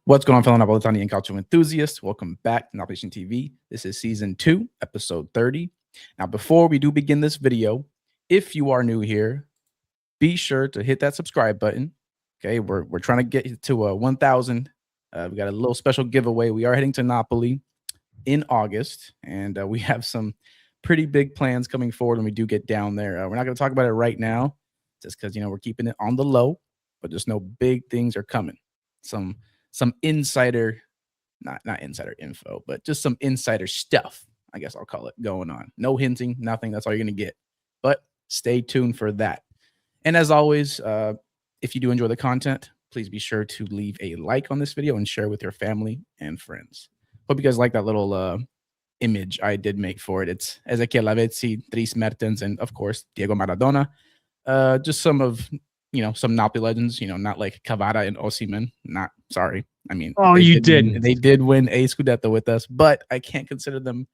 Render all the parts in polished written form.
What's going on, fellow Napolitani and cultural enthusiasts? Welcome back to Napoli TV. This is season 2, episode 30. Now, before we do begin this video, if you are new here, be sure to hit that subscribe button. Okay, we're trying to get to 1,000. We got a little special giveaway. We are heading to Napoli in August, and we have some pretty big plans coming forward when we do get down there. We're not going to talk about it right now, just because we're keeping it on the low, but just know big things are coming. Some insider, not insider info, but just some insider stuff, I guess I'll call it, going on. No hinting, nothing. That's all you're going to get. But stay tuned for that. And as always, if you do enjoy the content, please be sure to leave a like on this video and share with your family and friends. Hope you guys like that little image I did make for it. It's Ezequiel Lavezzi, Dries Mertens, and of course, Diego Maradona. Just some of some Napoli legends, not like Cavada and Osimhen. Not sorry. I mean, they did win a Scudetto with us, but I can't consider them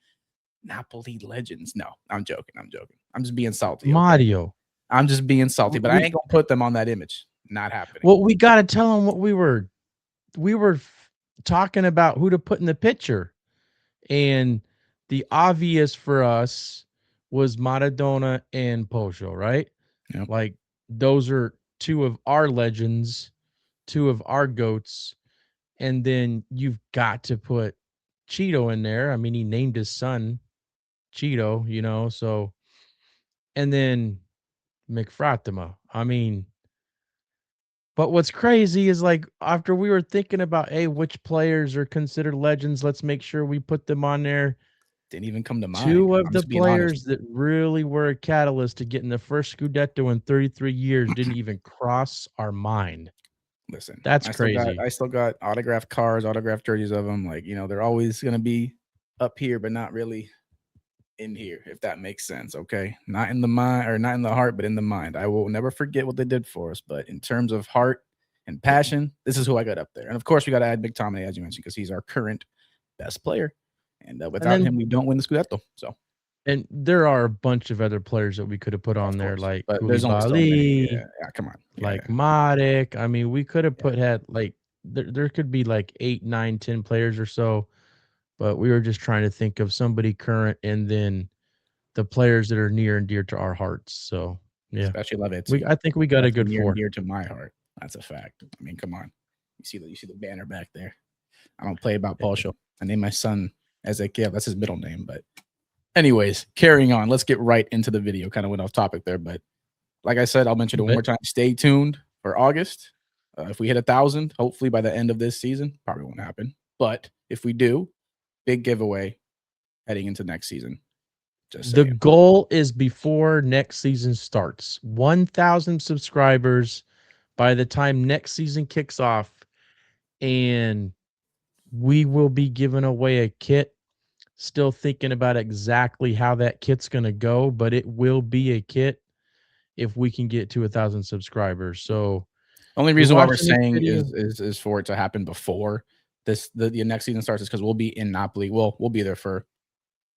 Napoli legends. No, I'm joking. I'm just being salty. Okay? Mario. I'm just being salty, but I ain't gonna put them on that image. Not happening. Well, we gotta tell them what we were talking about, who to put in the picture, and the obvious for us was Maradona and Poggio, right? Yep. Like those are two of our legends, two of our goats, and then you've got to put Cheeto in there. I mean, he named his son Cheeto, so, and then McFratima. I mean, but what's crazy is, like, after we were thinking about, hey, which players are considered legends, let's make sure we put them on there. Didn't even come to mind. Two of the players that really were a catalyst to getting the first Scudetto in 33 years didn't even cross our mind. Listen, that's crazy. I still got autographed cards, autographed jerseys of them. Like, they're always going to be up here, but not really in here, if that makes sense. Okay. Not in the mind, or not in the heart, but in the mind. I will never forget what they did for us. But in terms of heart and passion, this is who I got up there. And of course, we got to add McTominay, as you mentioned, because he's our current best player. And without him, we don't win the Scudetto. So, and there are a bunch of other players that we could have put on there, like there's only so many. Yeah, come on. Like Matic. I mean, we could have had like there could be like 8, 9, 10 players or so, but we were just trying to think of somebody current and then the players that are near and dear to our hearts. So yeah, especially Lavezzi. I think we got a good near 4. And dear to my heart. That's a fact. I mean, come on. You see the banner back there. I don't play about Poggio. I named my son Ezequiel. That's his middle name. But anyways, carrying on. Let's get right into the video. Kind of went off topic there, but like I said, I'll mention it one more time. Stay tuned for August. If we hit 1,000, hopefully by the end of this season, probably won't happen. But if we do, big giveaway heading into next season. The goal is before next season starts. 1,000 subscribers by the time next season kicks off, and we will be giving away a kit. Still thinking about exactly how that kit's going to go, but it will be a kit if we can get to 1,000 subscribers. So only reason why we're saying is for it to happen before the next season starts is because we'll be in Napoli. We'll be there for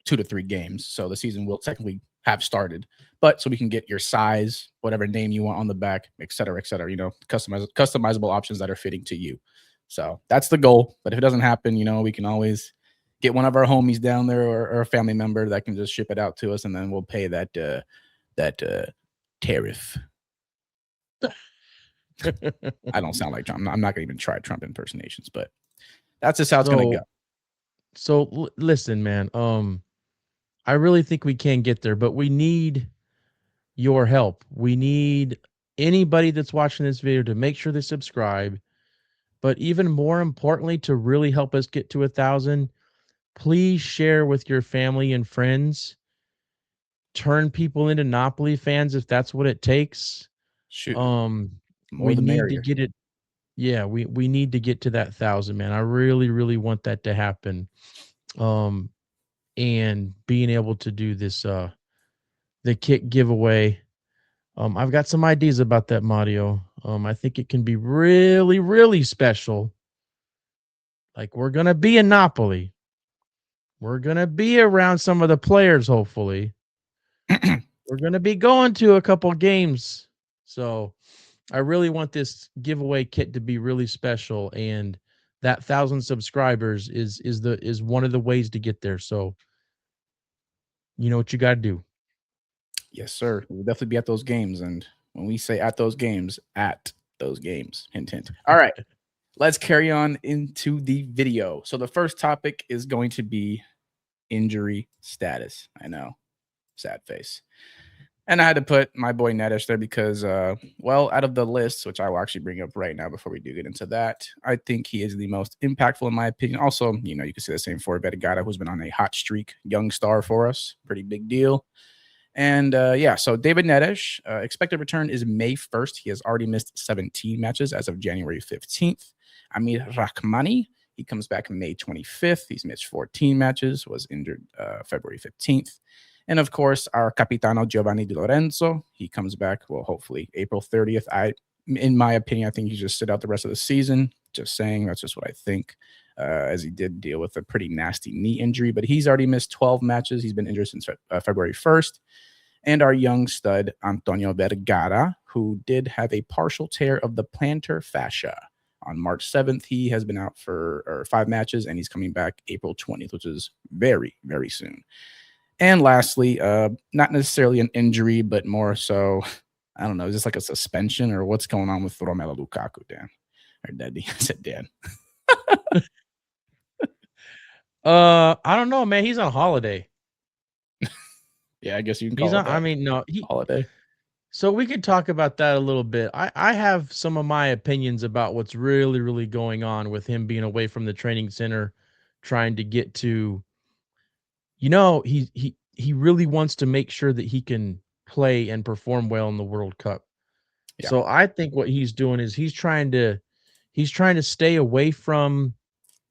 2 to 3 games. So the season will technically have started, but so we can get your size, whatever name you want on the back, et cetera, customizable options that are fitting to you. So that's the goal. But if it doesn't happen, we can always get one of our homies down there or a family member that can just ship it out to us, and then we'll pay that tariff. I don't sound like Trump. I'm not gonna even try Trump impersonations, but that's just how it's gonna go. So listen, man. I really think we can get there, but we need your help. We need anybody that's watching this video to make sure they subscribe. But even more importantly, to really help us get to 1,000, please share with your family and friends. Turn people into Napoli fans if that's what it takes. Shoot. We need to get it. Yeah, we need to get to that 1,000, man. I really, really want that to happen. And being able to do this the kit giveaway. I've got some ideas about that, Mario. I think it can be really, really special. Like, we're gonna be in Napoli. We're gonna be around some of the players, hopefully. We're gonna be going to a couple games. So I really want this giveaway kit to be really special, and that 1,000 subscribers is one of the ways to get there. So you know what you got to do. Yes, sir. We'll definitely be at those games. And when we say at those games, hint, hint. All right, let's carry on into the video. So the first topic is going to be injury status. I know, sad face. And I had to put my boy Nedish there because, well, out of the list, which I will actually bring up right now before we do get into that, I think he is the most impactful in my opinion. Also, you know, you can say the same for Vergara, who's been on a hot streak, young star for us, pretty big deal. And yeah, so David Neres, expected return is May 1st. He has already missed 17 matches as of January 15th. Amir Rahmani, he comes back May 25th. He's missed 14 matches, was injured February 15th. And of course, our Capitano Giovanni Di Lorenzo, he comes back, well, hopefully April 30th. In my opinion, I think he just sit out the rest of the season. Just saying, that's just what I think, as he did deal with a pretty nasty knee injury. But he's already missed 12 matches. He's been injured since February 1st. And our young stud, Antonio Vergara, who did have a partial tear of the plantar fascia on March 7th. He has been out for 5 matches, and he's coming back April 20th, which is very, very soon. And lastly, not necessarily an injury, but more so, I don't know, is this like a suspension or what's going on with Romelu Lukaku, Dan? Or Daddy? I said Dan. I don't know, man. He's on holiday. Yeah, I guess you can He's call it on. that. I mean, no. Holiday. So we could talk about that a little bit. I have some of my opinions about what's really, really going on with him being away from the training center, trying to get to, he really wants to make sure that he can play and perform well in the World Cup. Yeah. So I think what he's doing is he's trying to stay away from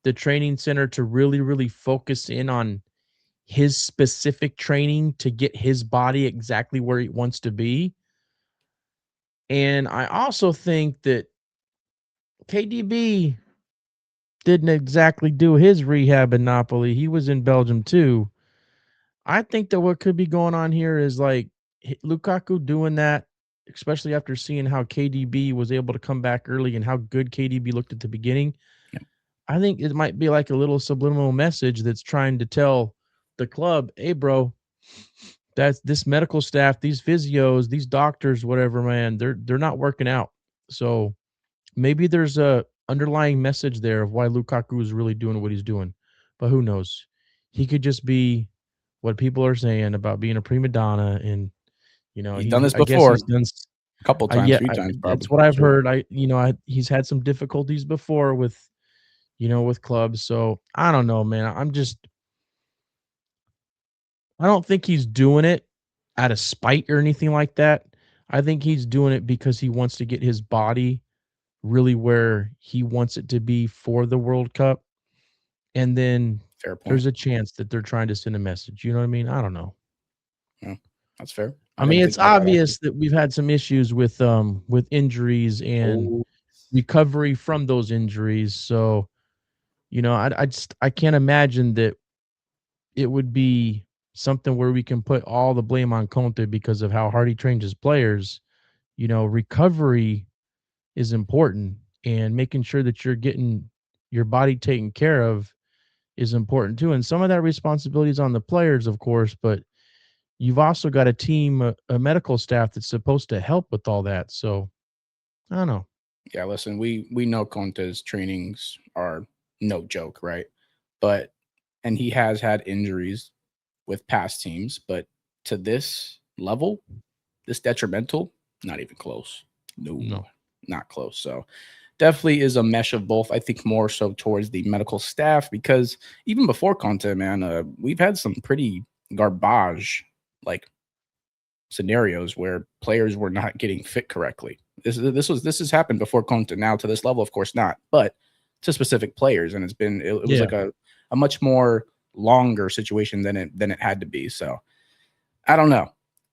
the training center to really, really focus in on his specific training to get his body exactly where he wants to be. And I also think that KDB didn't exactly do his rehab in Napoli. He was in Belgium too. I think that what could be going on here is like Lukaku doing that, especially after seeing how KDB was able to come back early and how good KDB looked at the beginning. Yeah. I think it might be like a little subliminal message that's trying to tell the club, hey, bro, that's this medical staff, these physios, these doctors, whatever, man, they're not working out. So maybe there's a underlying message there of why Lukaku is really doing what he's doing. But who knows? He could just be what people are saying about being a prima donna, and He's done this I guess before. he's done. A couple times, few times, That's probably. what I've Sure. heard. He's had some difficulties before with, with clubs. So I don't know, man. I don't think he's doing it out of spite or anything like that. I think he's doing it because he wants to get his body really where he wants it to be for the World Cup. And then Fair point. there's a chance that they're trying to send a message. You know what I mean? I don't know. Yeah, that's fair. I I didn't mean, think it's about that actually. obvious that we've had some issues with injuries and Oh, recovery from those injuries. So, I can't imagine that it would be something where we can put all the blame on Conte because of how hard he trains his players. Recovery is important, and making sure that you're getting your body taken care of is important too. And some of that responsibility is on the players, of course, but you've also got a team, a medical staff that's supposed to help with all that. So I don't know. yeah. Listen, we know Conte's trainings are no joke, right? But and he has had injuries with past teams, but to this level, this detrimental, not even close. No, No. not close. So definitely is a mesh of both. I think more so towards the medical staff because even before Conte, man, we've had some pretty garbage like scenarios where players were not getting fit correctly. This has happened before Conte. Now to this level, of course not, but to specific players, and it was Yeah. like a much more longer situation than it had to be. So I don't know.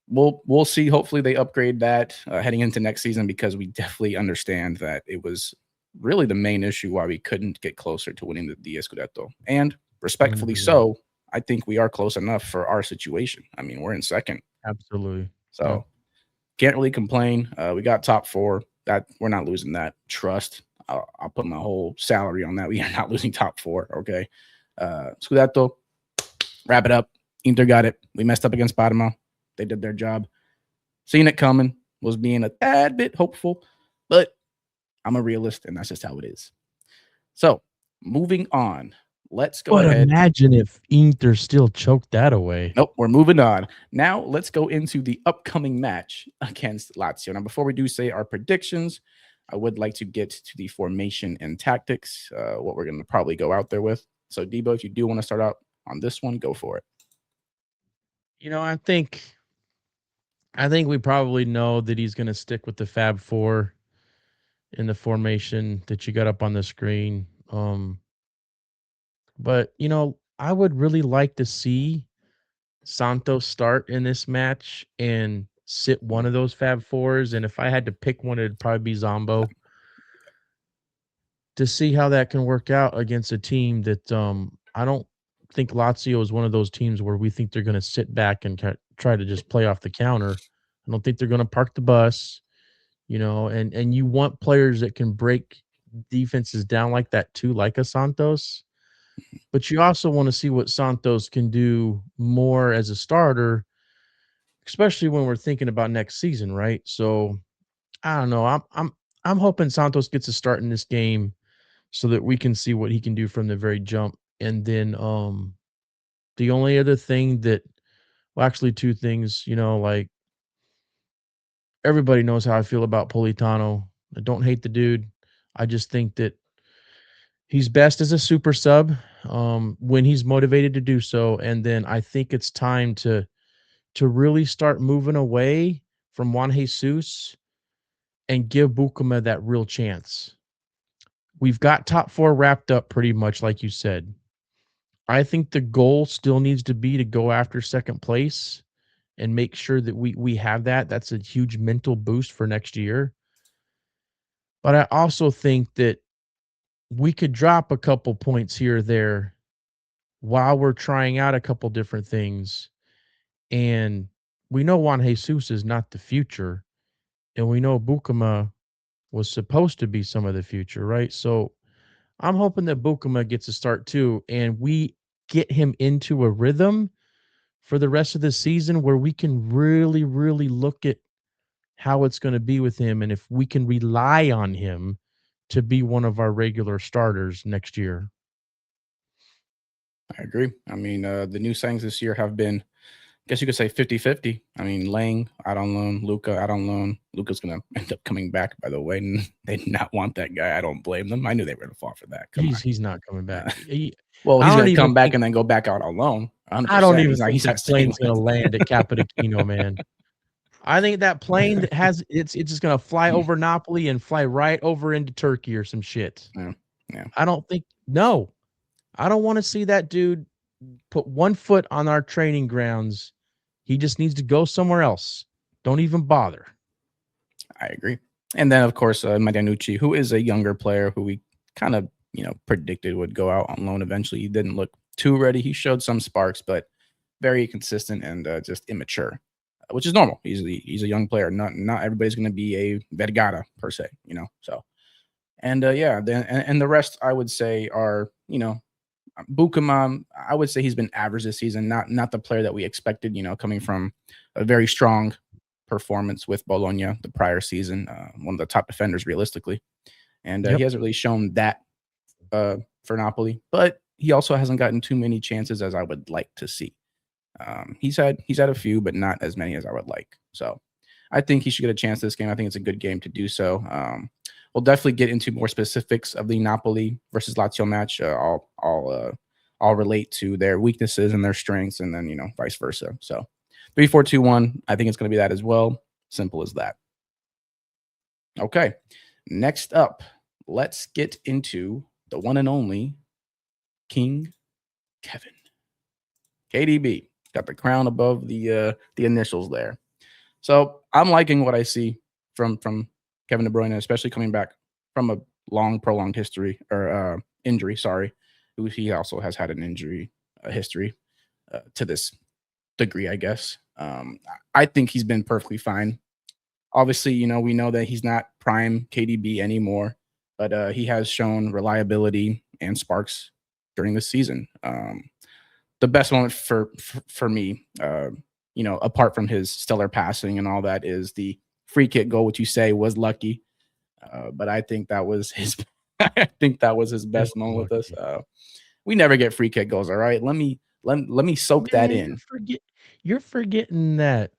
We'll see. Hopefully they upgrade that heading into next season because we definitely understand that it was really the main issue why we couldn't get closer to winning the Scudetto. And respectfully 100%. so, I think we are close enough for our situation. I mean, we're in second, Absolutely. Yeah. so can't really complain. We got top 4. That we're not losing that trust. I'll put my whole salary on that. We are not losing top four. Okay. Scudetto, wrap it up. Inter got it. We messed up against Parma. They did their job. Seen it coming. Was being a tad bit hopeful, but I'm a realist, and that's just how it is. So, moving on. Let's go But ahead. imagine if Inter still choked that away. Nope, we're moving on. Now, let's go into the upcoming match against Lazio. Now, before we do say our predictions, I would like to get to the formation and tactics, what we're going to probably go out there with. So, Debo, if you do want to start out on this one, go for it. I think we probably know that he's going to stick with the Fab Four in the formation that you got up on the screen. But I would really like to see Santos start in this match and sit one of those Fab Fours. And if I had to pick one, it'd probably be Zombo, to see how that can work out against a team that I don't think Lazio is one of those teams where we think they're going to sit back and try to just play off the counter. I don't think they're going to park the bus, and you want players that can break defenses down like that too, like a Santos. But you also want to see what Santos can do more as a starter, especially when we're thinking about next season, right? So I don't know. I'm hoping Santos gets a start in this game so that we can see what he can do from the very jump. And then the only other thing that, well, actually two things, like everybody knows how I feel about Politano. I don't hate the dude. I just think that he's best as a super sub when he's motivated to do so. And then I think it's time to really start moving away from Juan Jesus and give Bukuma that real chance. We've got top four wrapped up pretty much, like you said. I think the goal still needs to be to go after second place and make sure that we have that. That's a huge mental boost for next year. But I also think that we could drop a couple points here or there while we're trying out a couple different things. And we know Juan Jesus is not the future. And we know Bukuma was supposed to be some of the future, right? So I'm hoping that Bukuma gets a start too, and we get him into a rhythm for the rest of the season where we can really, really look at how it's going to be with him and if we can rely on him to be one of our regular starters next year. I agree. I mean, the new signings this year have been, I guess you could say 50-50. I mean, Lang out on loan, Luca out on loan. Luca's going to end up coming back, by the way. And they did not want that guy. I don't blame them. I knew they were going to fall for that. He's not coming back. Well, he's going to come back and then go back out on loan. 100%. I don't even he's think that plane's going to land at Capodichino, man. I think that plane that has it's just going to fly over Napoli and fly right over into Turkey or some shit. Yeah. I don't want to see that dude put one foot on our training grounds. He just needs to go somewhere else. Don't even bother. I agree. And then, of course, Marianucci, who is a younger player who we kind of, predicted would go out on loan eventually. He didn't look too ready. He showed some sparks, but very consistent and just immature, which is normal. He's a young player. Not everybody's going to be a Vergara per se, So, and the rest I would say are, Bukuma, I would say he's been average this season. Not the player that we expected. Coming from a very strong performance with Bologna the prior season, one of the top defenders realistically, and he hasn't really shown that for Napoli. But he also hasn't gotten too many chances as I would like to see. He's had a few, but not as many as I would like. So I think he should get a chance this game. I think it's a good game to do so. We'll definitely get into more specifics of the Napoli versus Lazio match. I'll relate to their weaknesses and their strengths, and then vice versa. So 3-4-2-1. I think it's going to be that as well. Simple as that. Okay. Next up, let's get into the one and only King Kevin. KDB got the crown above the initials there. So I'm liking what I see from Kevin De Bruyne, especially coming back from a long, prolonged history or injury. Sorry, he also has had an injury history to this degree, I guess. I think he's been perfectly fine. Obviously, we know that he's not prime KDB anymore. but he has shown reliability and sparks during this season. The best moment for me, apart from his stellar passing and all that, is the free kick goal, which you say was lucky, but I think that was his. I think that was his It best was moment with us. lucky. We never get free kick goals. All right, let me soak that Man, in. you're forgetting that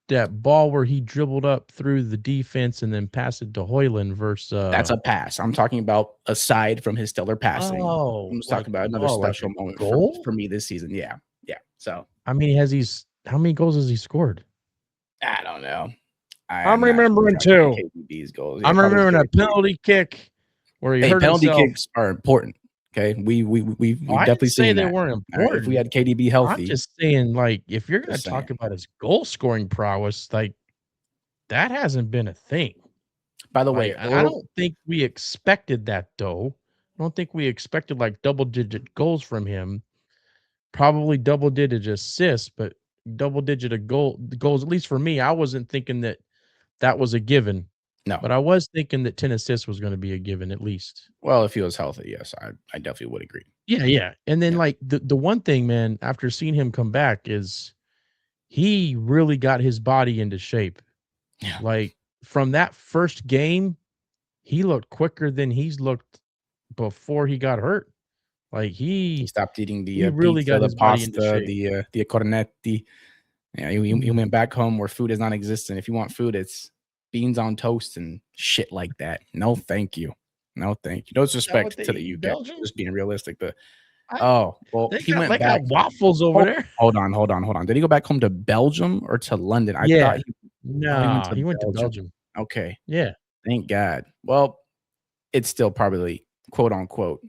that ball where he dribbled up through the defense and then passed it to Hoyland versus That's a pass. I'm talking about aside from his stellar passing. I'm just talking about another like a special moment for goal? me this season. Yeah, yeah. So I mean, how many goals has he scored? I don't know. I I'm am not keeping remembering track of 2. KDB's goals. Yeah, I'm probably remembering a 2 or 3. penalty kick where he Hey, hurt penalty himself. kicks are important. Okay, we've Oh, I definitely didn't say seen they that. weren't All right, if we important. had KDB I'm healthy, just saying, like, if you're gonna just saying. talk about his goal scoring prowess, like, that hasn't been a thing. By the way, Like, I don't think we expected that, though. I don't think we expected, like, double-digit goals from him. Probably double-digit assists, but double-digit goals, at least for me, I wasn't thinking that that was a given, no. but I was thinking that 10 assists was gonna be a given at least. Well, if he was healthy, yes, I definitely would agree. Yeah, yeah, and then, Yeah, like, the one thing, man, after seeing him come back is he really got his body into shape. yeah. Like, from that first game, he looked quicker than he's looked before he got hurt. Like, He stopped eating he the really pizza, got the his body into pasta, shape. the cornetti. Yeah, he Mhm. went back home where food is non-existent. If you want food, it's beans on toast and shit like that. No, thank you. No, thank you. No Is that what disrespect they to the eat in UK. Belgium? Just being realistic, but I oh well, he they went back. got waffles over Hold, there. hold on. Did he go back home to Belgium or to London? I thought Yeah. he. Oh, he went No, to he went to Belgium. Belgium. Okay, Yeah. thank God. Well, it's still probably quote unquote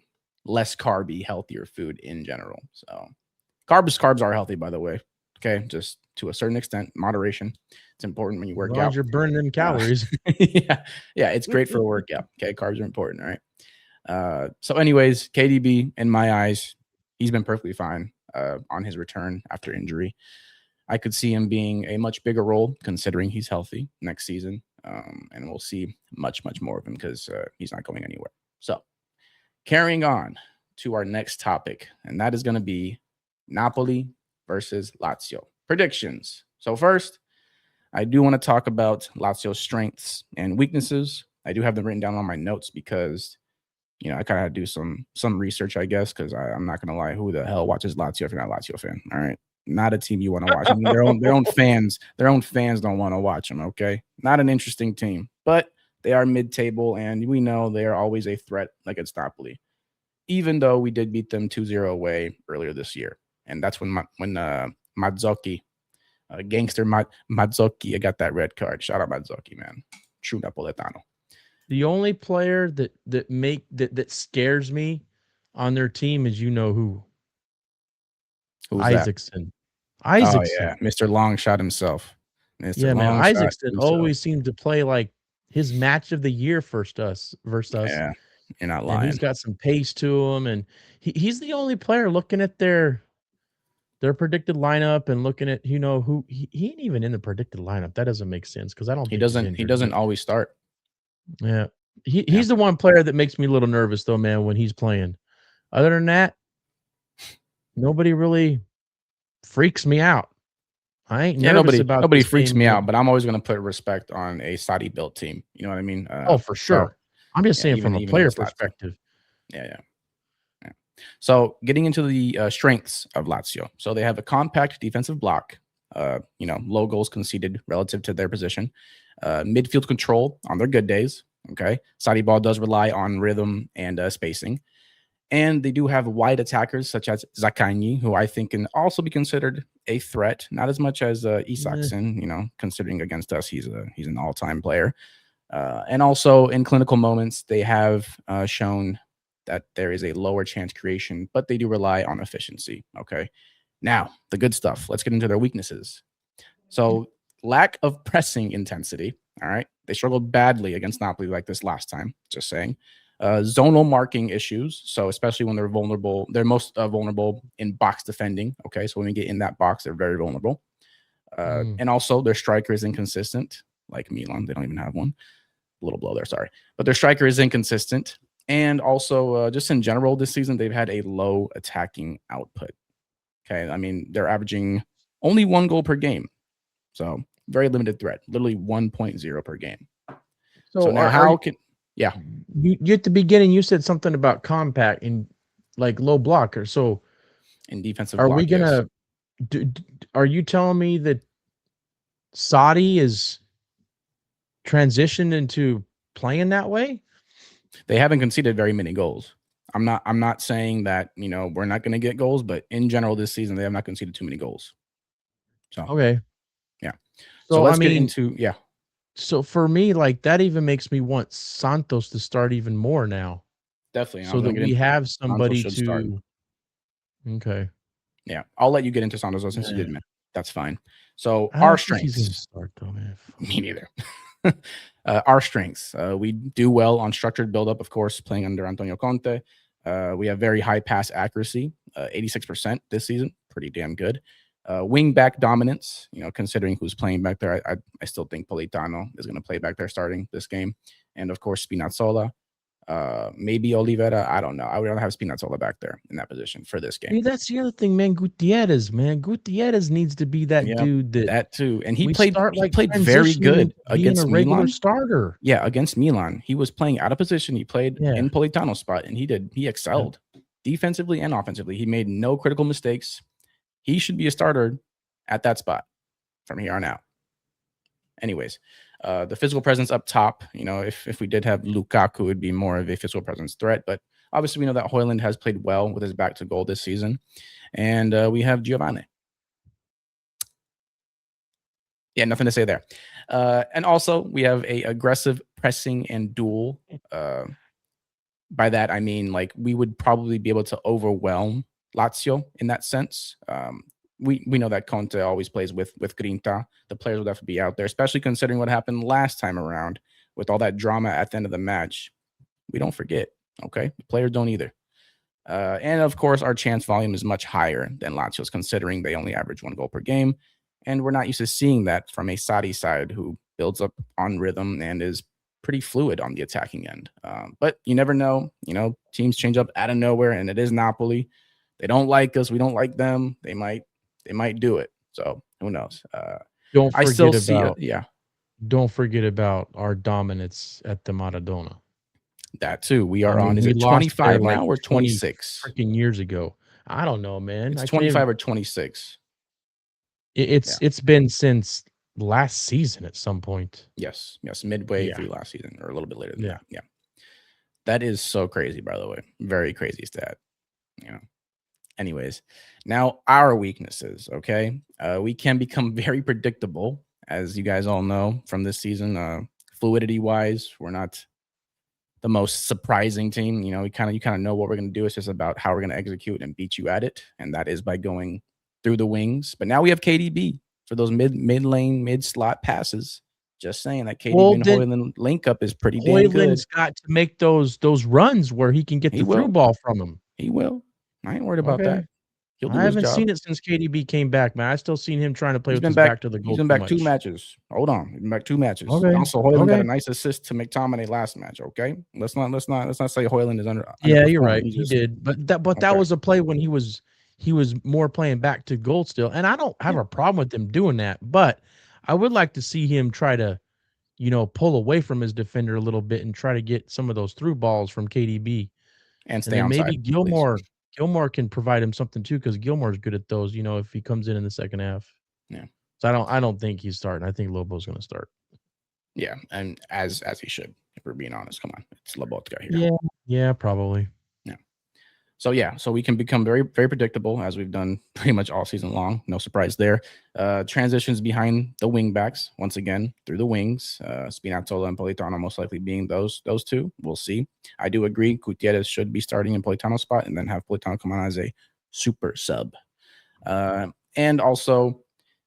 less carby, healthier food in general. So carbs are healthy, by the way. Okay, just to a certain extent, moderation. It's important when you As work long as out. you're burning them Uh, calories. yeah, yeah, it's great for a workout. Okay, carbs are important. All right. So, anyways, KDB, in my eyes, he's been perfectly fine on his return after injury. I could see him being a much bigger role considering he's healthy next season. And we'll see much more of him because he's not going anywhere. So, carrying on to our next topic, and that is going to be Napoli versus Lazio. Predictions. So, first, I do want to talk about Lazio's strengths and weaknesses. I do have them written down on my notes because I kind of had to do some research, I guess, because I'm not gonna lie, who the hell watches Lazio if you're not a Lazio fan? All right, not a team you want to watch. I mean, their own fans don't want to watch them. Okay, not an interesting team, but they are mid-table, and we know they are always a threat against Napoli. Even though we did beat them 2-0 away earlier this year, and that's when Mazzocchi, gangster Mazzocchi, I got that red card. Shout out Mazzocchi, man, true Napoletano. The only player that scares me on their team is who? Who's that? Isaacson. Oh yeah, Isaacson. Mr. Longshot himself. Mr. Yeah, man. Longshot Isaacson himself. always seemed to play like his match of the year versus us. Yeah, you're not And he's lying. got some pace to him. And he's the only player looking at their predicted lineup and looking at who he ain't even in the predicted lineup. That doesn't make sense because I don't He think he's doesn't he injured. doesn't But always start. yeah. Yeah. He's the one player that makes me a little nervous though, man, when he's playing. Other than that, nobody really freaks me out. I ain't Yeah, nervous about nobody this freaks game. me out, but I'm always gonna put respect on a Saudi built team. You know what I mean? Oh, for So sure. I'm just yeah, saying from a even player against Lazio. perspective. Yeah. So getting into the strengths of Lazio. So they have a compact defensive block, low goals conceded relative to their position, midfield control on their good days. Okay. Saudi ball does rely on rhythm and spacing. And they do have wide attackers such as Zaccagni, who I think can also be considered a threat, not as much as Eh, Isaksen, considering against us, he's an all-time player. And also in clinical moments, they have shown that there is a lower chance creation, but they do rely on efficiency. Okay. Now, the good stuff. Let's get into their weaknesses. So, lack of pressing intensity. All right. They struggled badly against Napoli like this last time, just saying. Zonal marking issues. So, especially when they're vulnerable, they're most vulnerable in box defending. Okay. So, when we get in that box, they're very vulnerable. mm. And also, their striker is inconsistent, like Milan. They don't even have one. little blow there, sorry. But their striker is inconsistent. And also, just in general, this season, they've had a low attacking output. Okay. I mean, they're averaging only 1 goal per game. So very limited threat, literally 1.0 per game. So now yeah. You at the beginning, you said something about compact and like low blocker. So In defensive are block, we yes. gonna, are you telling me that Saudi is transitioned into playing that way? They haven't conceded very many goals. I'm not saying that, we're not going to get goals, but in general this season they have not conceded too many goals. So, Okay. yeah. So So, I let's get mean, into, yeah, so for me, like that even makes me want Santos to start even more now definitely. And I so was that going to get we into have Santos somebody should start. to. Okay. Yeah. I'll let you get into Santos since you did, man. That's fine. So I our don't think he's gonna strengths, start though, man. me neither. Our strengths, we do well on structured buildup, of course, playing under Antonio Conte. We have very high pass accuracy, 86% this season, pretty damn good. Wing back dominance, considering who's playing back there, I still think Politano is going to play back there starting this game. And of course, Spinazzola, maybe Oliveira. I don't know. I would rather have Spinazzola back there in that position for this game. See, that's the other thing, man. Gutierrez needs to be that Yeah, dude that too. And he we played start he like played very transitioning good into being a against regular Milan. starter. Yeah, against Milan. He was playing out of position. He played Yeah. in Politano's spot, and he excelled defensively and offensively. He made no critical mistakes. He should be a starter at that spot from here on out. Anyways, the physical presence up top, if we did have Lukaku, it would be more of a physical presence threat. But obviously, we know that Højlund has played well with his back to goal this season. And we have Giovanni. Yeah, nothing to say there. And also, we have a aggressive pressing and duel. By that, I mean, like, we would probably be able to overwhelm Lazio in that sense. We know that Conte always plays with Grinta. The players would have to be out there, especially considering what happened last time around with all that drama at the end of the match. We don't forget, okay? The players don't either. And of course, our chance volume is much higher than Lazio's, considering they only average 1 goal per game. And we're not used to seeing that from a Sarri side who builds up on rhythm and is pretty fluid on the attacking end. But you never know. Teams change up out of nowhere, and it is Napoli. They don't like us. We don't like them. They might do it. So who knows? Don't I still forget see about yeah, don't forget about our dominance at the Maradona. that too. We I are mean, on. Is we it lost there 25 like now or 20 26? freaking years ago. I don't know, man. It's I can't 25 even, or 26. Yeah. it's been since last season at some point. Yes. Midway Yeah. through last season, or a little bit later than Yeah. that. Yeah. That is so crazy, by the way. Very crazy stat. Anyways, now our weaknesses, okay? We can become very predictable, as you guys all know from this season. Fluidity-wise, we're not the most surprising team. You kind of know what we're going to do. It's just about how we're going to execute and beat you at it, and that is by going through the wings. But now we have KDB for those mid lane, mid slot passes. Just saying that KDB Well, and then Højlund link up is pretty damn good. Højlund's got to make those runs where he can get He the through will. ball from him. He will. I ain't worried about Okay. that. He'll do I his haven't job. seen it since KDB came back, man. I still seen him trying to play He's with been his back. back to the goal He's been too back much. 2 matches. Hold on, he's been back 2 matches. Okay. Also, Højlund got Okay. a nice assist to McTominay last match. Okay, let's not say Højlund is Yeah, you're underperformed. right. He He just did. But that okay. was a play when he was more playing back to goal still. And I don't have Yeah. a problem with him doing that, but I would like to see him try to, pull away from his defender a little bit and try to get some of those through balls from KDB. And And stay then on maybe side, please. Gilmore can provide him something too, because Gilmore's good at those, if he comes in the second half. Yeah. So I don't think he's starting. I think Lobo's going to start. Yeah, and as he should, if we're being honest. Come on, it's Lobotka here. Yeah. Yeah, probably. So we can become very, very predictable, as we've done pretty much all season long. No surprise there. Transitions behind the wing backs, once again, through the wings. Spinazzola and Politano most likely being those two. We'll see. I do agree. Gutierrez should be starting in Politano's spot and then have Politano come on as a super sub. And also,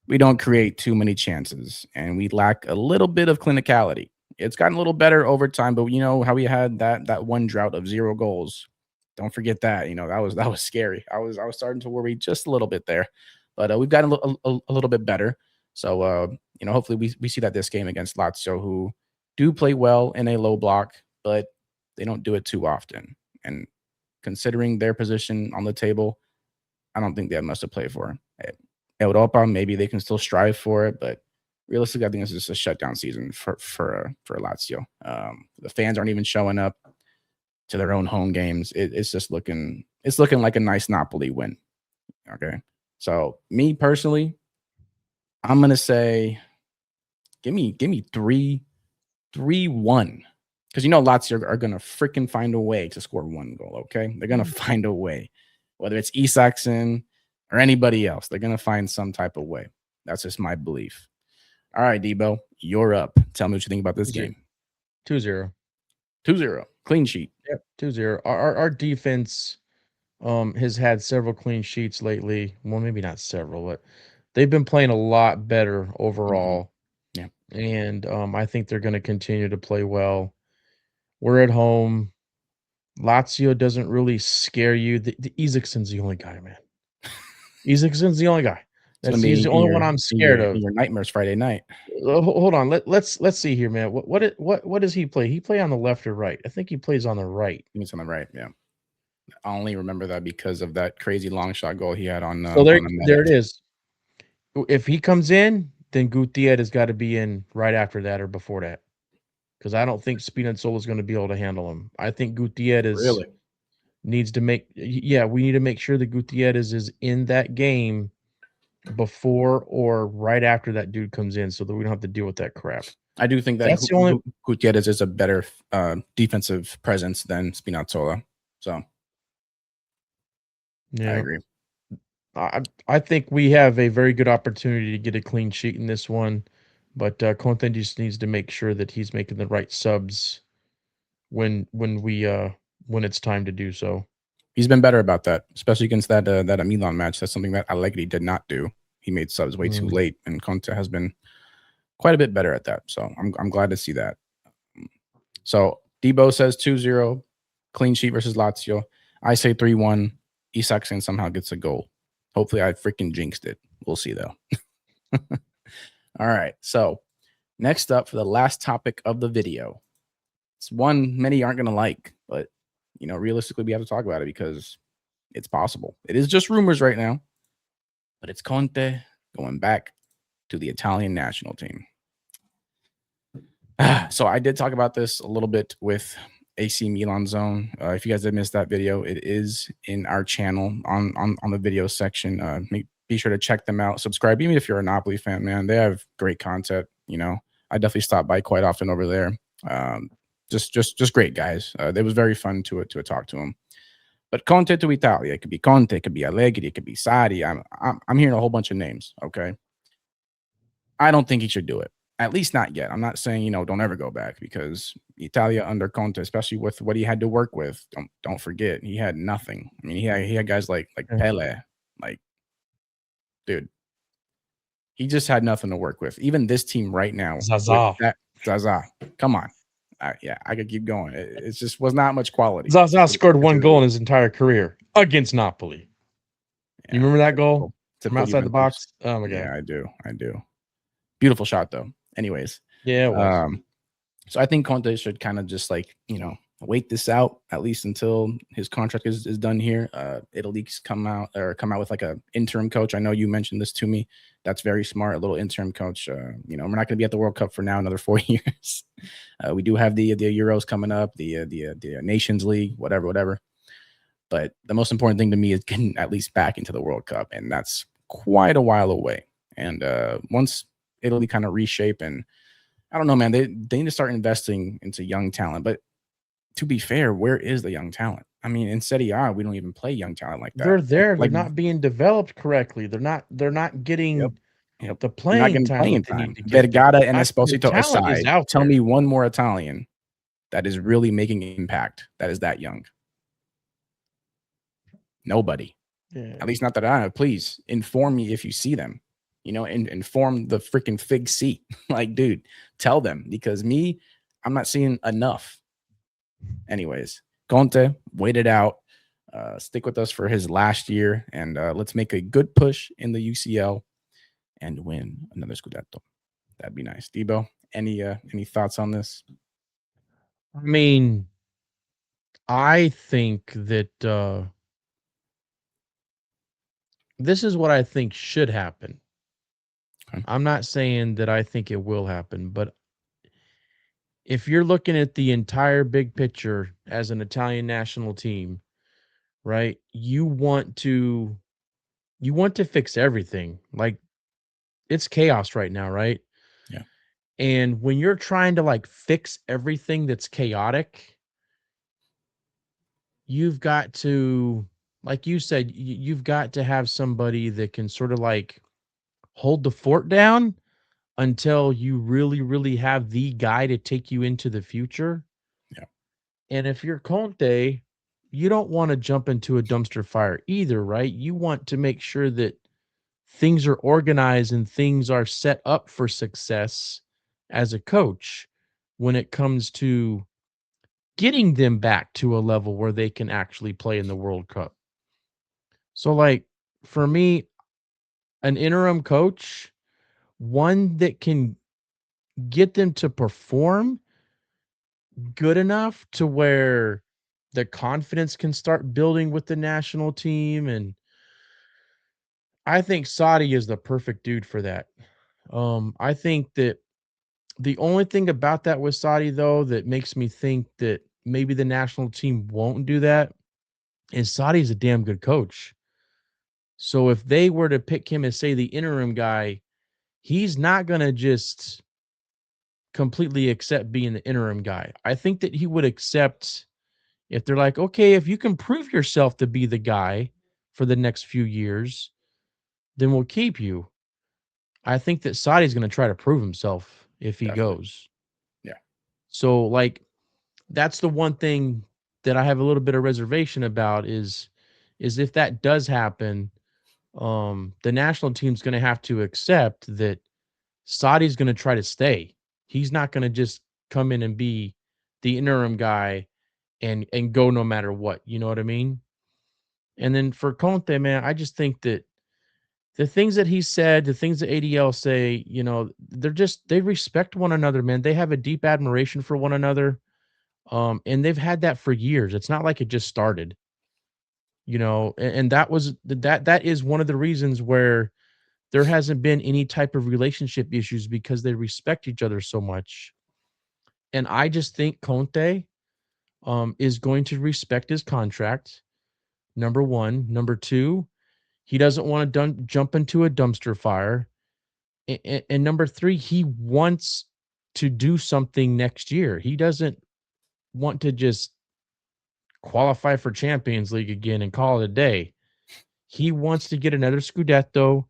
we don't create too many chances, and we lack a little bit of clinicality. It's gotten a little better over time, but you know how we had that one drought of 0 goals. Don't forget that. That was scary. I was starting to worry just a little bit there, but we've gotten a little bit better. So hopefully we see that this game against Lazio, who do play well in a low block, but they don't do it too often. And considering their position on the table, I don't think they have much to play for. Europa, maybe they can still strive for it, but realistically, I think this is just a shutdown season for Lazio. The fans aren't even showing up to their own home games. It's just looking like a nice Napoli win. Okay, so me personally, I'm gonna say, give me 3-1, because Lazio are gonna freaking find a way to score one goal. Okay, they're gonna find a way, whether it's Isakson or anybody else. They're gonna find some type of way. That's just my belief. All right, Debo, you're up. Tell me what you think about this game. 2-0. 2-0. Clean sheet. Yep, 2-0. Our defense has had several clean sheets lately. Well, maybe not several, but they've been playing a lot better overall. Yeah. And I think they're going to continue to play well. We're at home. Lazio doesn't really scare you. The Isakson's the only guy, man. Isakson's the only guy. He's the only one I'm scared of. In your nightmares Friday night. Hold on. Let's see here, man. What does he play? He play on the left or right? I think he plays on the right. I think it's on the right. Yeah. I only remember that because of that crazy long shot goal he had on. So there it is. If he comes in, then Gutierrez has got to be in right after that or before that, because I don't think Spinazzola is going to be able to handle him. I think Gutierrez needs to make. Yeah, we need to make sure that Gutierrez is in that game before or right after that dude comes in, so that we don't have to deal with that crap. I do think that Gutierrez is a better defensive presence than Spinazzola. So, yeah, I agree. I think we have a very good opportunity to get a clean sheet in this one, but Conte just needs to make sure that he's making the right subs when it's time to do so. He's been better about that, especially against that Milan match. That's something that Allegri did not do. He made subs way too late, and Conte has been quite a bit better at that. So I'm glad to see that. So Debo says 2-0, clean sheet versus Lazio. I say 3-1. Isakson somehow gets a goal. Hopefully I freaking jinxed it. We'll see, though. All right. So next up for the last topic of the video. It's one many aren't going to like, but, realistically, we have to talk about it because it's possible. It is just rumors right now, but it's Conte going back to the Italian national team. So I did talk about this a little bit with AC Milan Zone. If you guys did miss that video, it is in our channel on the video section. Be sure to check them out. Subscribe, even if you're a Napoli fan, man. They have great content. I definitely stop by quite often over there. Just great guys. It was very fun to talk to them. But Conte to Italia, it could be Conte, it could be Allegri, it could be Sarri. I'm hearing a whole bunch of names. Okay, I don't think he should do it. At least not yet. I'm not saying, don't ever go back, because Italia under Conte, especially with what he had to work with, don't forget, he had nothing. I mean, he had guys like Pele, dude, he just had nothing to work with. Even this team right now, Zaza, come on. Yeah, I could keep going. It just was not much quality. Zaza scored one goal in his entire career against Napoli. Yeah, you remember that goal from outside the box? Oh, my God. Yeah, I do. Beautiful shot, though. Anyways. Yeah, it was. So I think Conte should kind of just wait this out, at least until his contract is done here. Italy's come out with like a interim coach. I know you mentioned this to me. That's very smart. A little interim coach. We're not going to be at the World Cup for now, another 4 years. We do have the Euros coming up, the Nations League, whatever. But the most important thing to me is getting at least back into the World Cup, and that's quite a while away. And once Italy kind of reshape, and I don't know, man, they need to start investing into young talent. But to be fair, where is the young talent? I mean, in Serie A, we don't even play young talent like that. They're there. They're not being developed correctly. They're not getting the playing time. Vergara and Esposito aside, tell me one more Italian that is really making an impact that is that young. Nobody. Yeah. At least not that I know. Please inform me if you see them. Inform the freaking fig seat. Dude, tell them, because I'm not seeing enough. Anyways, Conte, wait it out. Stick with us for his last year, and let's make a good push in the UCL and win another Scudetto. That'd be nice. Debo, Any thoughts on this? I mean, I think that this is what I think should happen. Okay. I'm not saying that I think it will happen, but if you're looking at the entire big picture as an Italian national team, right? You want to fix everything. Like it's chaos right now, right? Yeah. And when you're trying to like fix everything that's chaotic, you've got to, like you said, you've got to have somebody that can sort of like hold the fort down until you really, really have the guy to take you into the future. Yeah. And if you're Conte, you don't want to jump into a dumpster fire either, right? You want to make sure that things are organized and things are set up for success as a coach when it comes to getting them back to a level where they can actually play in the World Cup. So, like, for me, an interim coach, one that can get them to perform good enough to where the confidence can start building with the national team. And I think Saudi is the perfect dude for that. I think that the only thing about that with Saudi, though, that makes me think that maybe the national team won't do that is Saudi's a damn good coach. So if they were to pick him as, say, the interim guy, he's not going to just completely accept being the interim guy. I think that he would accept if they're like, okay, if you can prove yourself to be the guy for the next few years, then we'll keep you. I think that Saudi's going to try to prove himself if he Definitely. goes. Yeah. So, like, that's the one thing that I have a little bit of reservation about is if that does happen, the national team's going to have to accept that Saudi's going to try to stay. He's not going to just come in and be the interim guy and go no matter what. You know what I mean? And then for Conte, man, I just think that the things that he said, the things that ADL say, they respect one another, man. They have a deep admiration for one another. And they've had that for years. It's not like it just started, and that is one of the reasons where there hasn't been any type of relationship issues because they respect each other so much. And I just think Conte is going to respect his contract. Number one. Number two, he doesn't want to jump into a dumpster fire. And number three, he wants to do something next year. He doesn't want to just qualify for Champions League again and call it a day. He wants to get another Scudetto.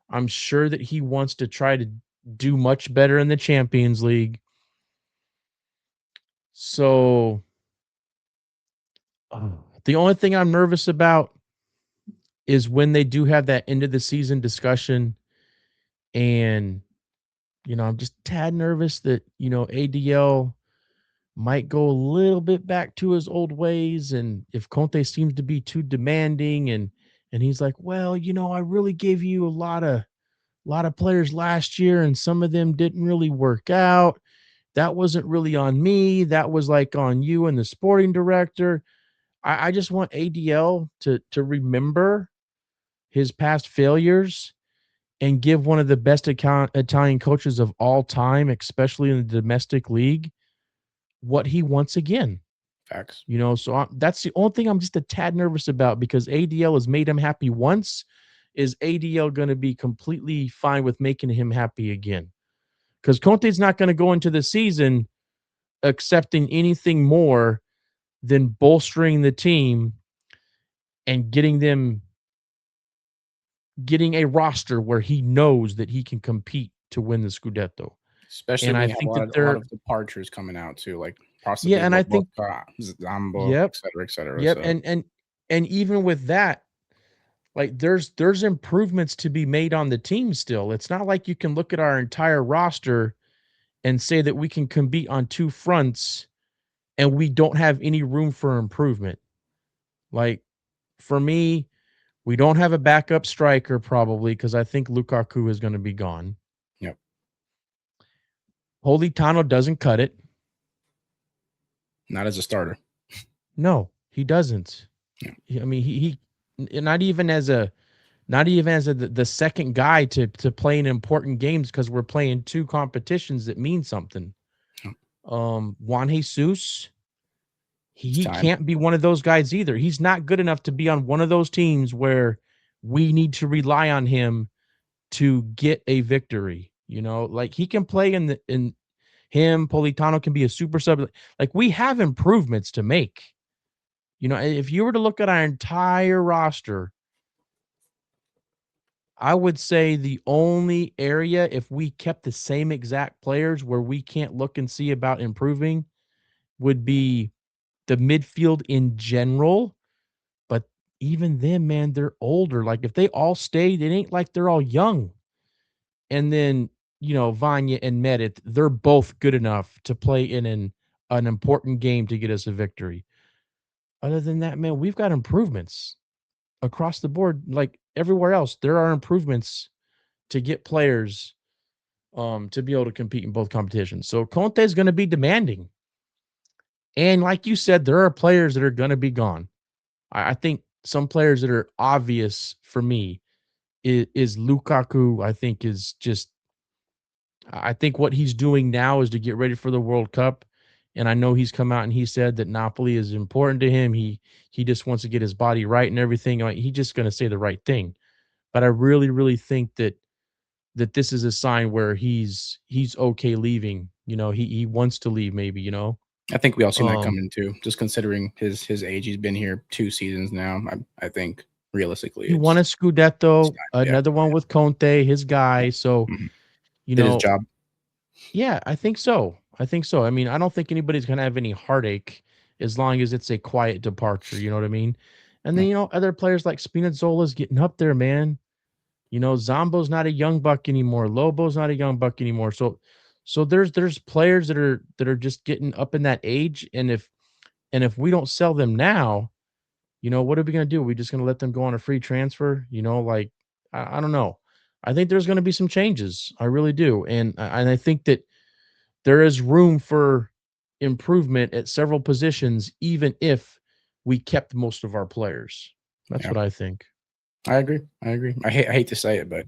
I'm sure that he wants to try to do much better in the Champions League. So the only thing I'm nervous about is when they do have that end of the season discussion. And, I'm just tad nervous that, ADL might go a little bit back to his old ways. And if Conte seems to be too demanding and he's like, well, I really gave you a lot of players last year and some of them didn't really work out. That wasn't really on me. That was like on you and the sporting director. I just want ADL to remember his past failures and give one of the best Italian coaches of all time, especially in the domestic league, what he wants again. Facts. So that's the only thing I'm just a tad nervous about because ADL has made him happy once. Is ADL going to be completely fine with making him happy again? Because Conte's not going to go into the season accepting anything more than bolstering the team and getting a roster where he knows that he can compete to win the Scudetto. Especially And when I you have think that a lot they're of departures coming out too, like yeah, possibly and I think Lobotka, Zambo, yep, et cetera, et cetera. yep, So and even with that, like there's improvements to be made on the team still. It's not like you can look at our entire roster and say that we can compete on two fronts and we don't have any room for improvement. Like for me, we don't have a backup striker probably because I think Lukaku is going to be gone. yep. Politano doesn't cut it. Not as a starter. No, he doesn't. Yeah. I mean, he not even as the second guy to play in important games because we're playing two competitions that mean something. Juan Jesus, he Time. can't be one of those guys either. He's not good enough to be on one of those teams where we need to rely on him to get a victory. You know, like he can play in him, Politano can be a super sub. Like we have improvements to make. You know, if you were to look at our entire roster, I would say the only area, if we kept the same exact players where we can't look and see about improving, would be the midfield in general. But even then, man, they're older. Like if they all stayed, it ain't like they're all young. And then, Vanya and Medit, they're both good enough to play in an important game to get us a victory. Other than that, man, we've got improvements across the board. Like everywhere else, there are improvements to get players to be able to compete in both competitions. So Conte is going to be demanding. And like you said, there are players that are going to be gone. I think some players that are obvious for me is Lukaku. I think what he's doing now is to get ready for the World Cup. And I know he's come out and he said that Napoli is important to him. He just wants to get his body right and everything. He's just going to say the right thing. But I really, really think that this is a sign where he's okay leaving. He wants to leave maybe. I think we all seen that coming too. Just considering his age, he's been here 2 seasons now. I think realistically, He won a Scudetto, yeah, another one with Conte, his guy. So, did his job. Yeah, I think so. I mean, I don't think anybody's gonna have any heartache as long as it's a quiet departure. You know what I mean? And then other players like Spinazzola's getting up there, man. Zombo's not a young buck anymore. Lobo's not a young buck anymore. So there's players that are just getting up in that age, and if we don't sell them now, what are we gonna do? Are we just gonna let them go on a free transfer? Like I don't know. I think there's gonna be some changes. I really do, and I think that there is room for improvement at several positions, even if we kept most of our players. That's what I think. I agree. I hate to say it, but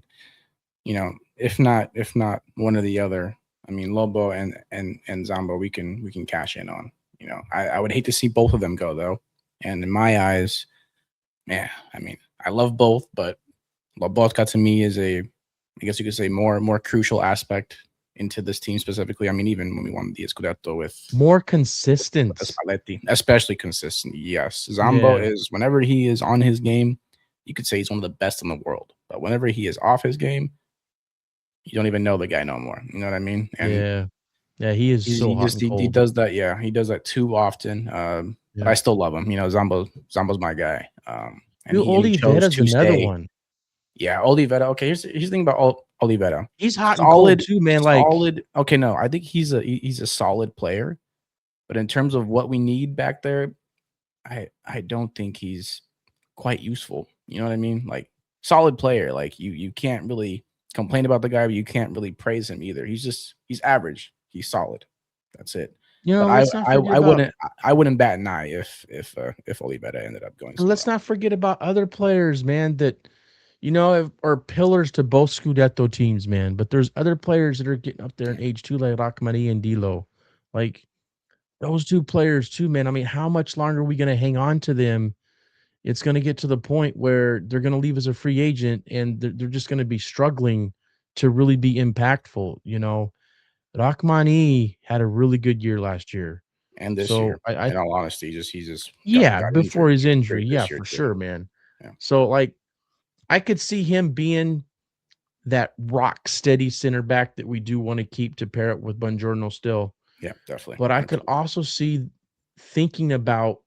if not one or the other, I mean Lobo and Zombo, we can cash in on. I would hate to see both of them go though. And in my eyes, man, I mean, I love both, but Lobotka to me is I guess you could say more crucial aspect into this team specifically. I mean, even when we won the Scudetto with more consistent, with Spalletti, especially consistent. Yes, Zombo is whenever he is on his game, you could say he's one of the best in the world. But whenever he is off his game, you don't even know the guy no more. You know what I mean? And yeah, he is so hot and cold. He does that. Yeah, he does that too often. But I still love him. Zombo's my guy. And Oliveira's another one. Yeah, Oliveira. Okay, here's the thing about Oliveira. He's hot and cold too, man. Solid. Okay, no, I think he's a solid player, but in terms of what we need back there, I don't think he's quite useful. You know what I mean? Like solid player. Like you can't really complain about the guy, but you can't really praise him either. He's average. He's solid. That's it. But I wouldn't bat an eye if Oliveira ended up going. Let's not forget about other players, man, that are pillars to both Scudetto teams, man. But there's other players that are getting up there in age too, like Rachmani and Dilo. Like those two players too, man. I mean, how much longer are we going to hang on to them? It's going to get to the point where they're going to leave as a free agent, and they're just going to be struggling to really be impactful. Rachmani had a really good year last year. And this year, in all honesty, he just before his injury. Yeah, for sure, man. Yeah. So like I could see him being that rock steady center back that we do want to keep to pair it with Buongiorno still. Yeah, definitely. But I could also see thinking about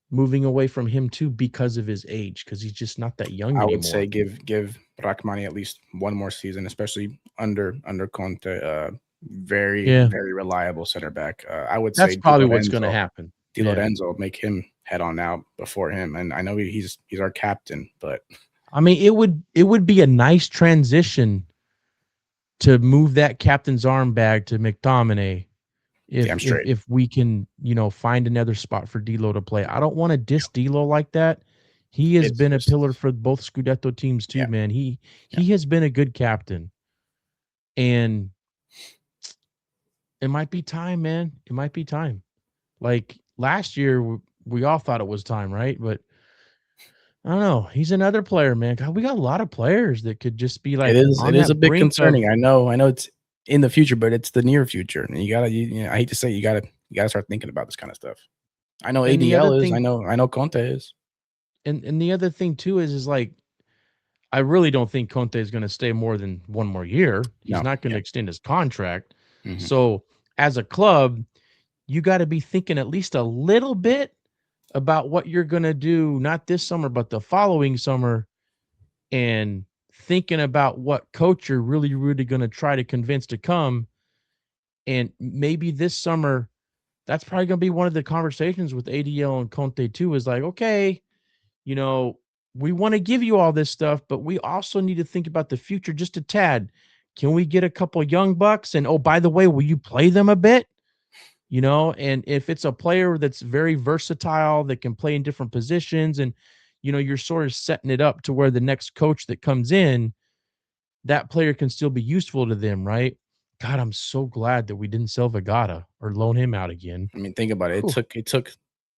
moving away from him too because of his age, because he's just not that young anymore. I would say give Rachmani at least one more season, especially under Conte. Very reliable center back. I would say that's probably what's going to happen. Di Lorenzo, make him head on out before him, and I know he's our captain, but I mean it would be a nice transition to move that captain's arm bag to McTominay Damn straight. if we can, find another spot for D'Lo to play. I don't want to diss D'Lo like that. He has It's been a just pillar for both Scudetto teams too, Yeah. man. He has been a good captain. And it might be time, man. It might be time. Like last year, we all thought it was time, right? But I don't know. He's another player, man. God, we got a lot of players that could just be like it on is a that bit brink of. concerning. I know it's in the future, but it's the near future. And I hate to say you gotta start thinking about this kind of stuff. I know And the other ADL is, I thing, know Conte is. and the other thing too is like I really don't think Conte is going to stay more than one more year. He's No. not going to Yeah. extend his contract. Mhm. So as a club, you got to be thinking at least a little bit about what you're going to do, not this summer, but the following summer, and thinking about what coach you're really, really going to try to convince to come. And maybe this summer, that's probably going to be one of the conversations with ADL and Conte too, is like, okay, you know, we want to give you all this stuff, but we also need to think about the future just a tad. Can we get a couple young bucks? And oh, by the way, will you play them a bit? And if it's a player that's very versatile that can play in different positions, and you're sort of setting it up to where the next coach that comes in, that player can still be useful to them, right? God, I'm so glad that we didn't sell Vegata or loan him out again. I mean, think about it. Whew. It took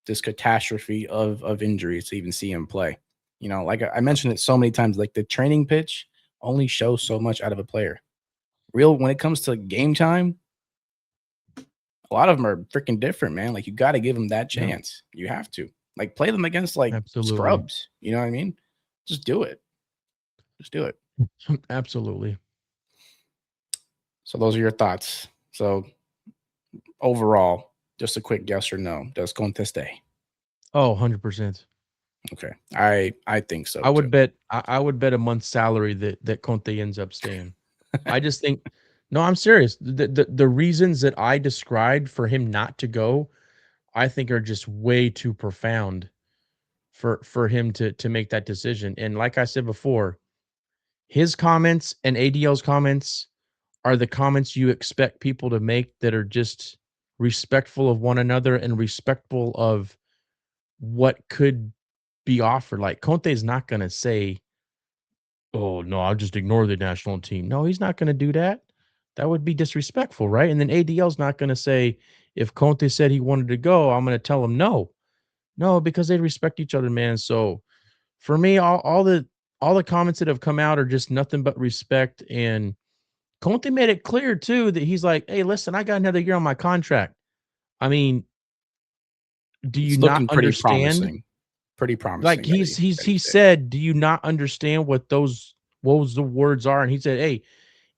this catastrophe of injuries to even see him play. Like I mentioned it so many times, like the training pitch only shows so much out of a player. When it comes to game time, a lot of them are freaking different, man. Like you got to give them that Yeah, chance. You have to like play them against like absolutely. scrubs. You know what I mean? Just do it. Just do it. Absolutely. So those are your thoughts. So overall, just a quick yes or no. Does Conte stay? Oh, 100%. Okay. I think so I would too. bet I would bet a month's salary that Conte ends up staying. I just think no, I'm serious. The reasons that I described for him not to go, I think are just way too profound for him to make that decision. And like I said before, his comments and ADL's comments are the comments you expect people to make that are just respectful of one another and respectful of what could be offered. Like Conte is not going to say, "Oh no, I'll just ignore the national team." No, he's not going to do that. That would be disrespectful, right? And then ADL's not going to say, "If Conte said he wanted to go, I'm going to tell him no." No, because they respect each other, man. So for me, all the comments that have come out are just nothing but respect. And Conte made it clear too that he's like, "Hey, listen, I got another year on my contract." I mean, do you It's not looking pretty understand? promising. Pretty Like promising that he he did. said, "Do you not understand what the words are?" And he said, "Hey,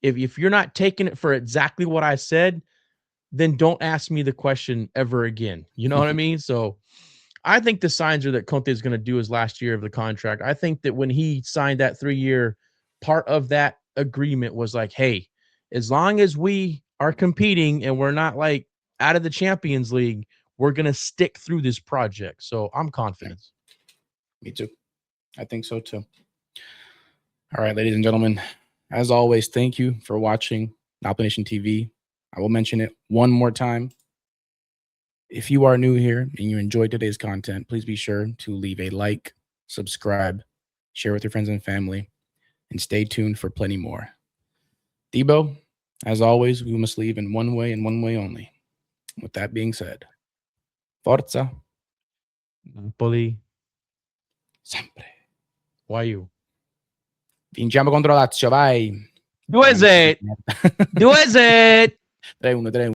if you're not taking it for exactly what I said, then don't ask me the question ever again." You know what I mean? So I think the signs are that Conte is going to do his last year of the contract. I think that when he signed that 3-year, part of that agreement was like, hey, as long as we are competing and we're not like out of the Champions League, we're going to stick through this project. So I'm Yeah, confident. me too. I think so too. All right, ladies and gentlemen, as always, thank you for watching Napoli Nation TV. I will mention it one more time. If you are new here and you enjoyed today's content, please be sure to leave a like, subscribe, share with your friends and family, and stay tuned for plenty more. Debo, as always, we must leave in one way and one way only. With that being said, forza Napoli, sempre. why you? Vinciamo contro Lazio, vai. Do is it? Do is it? 3-1, 3-1.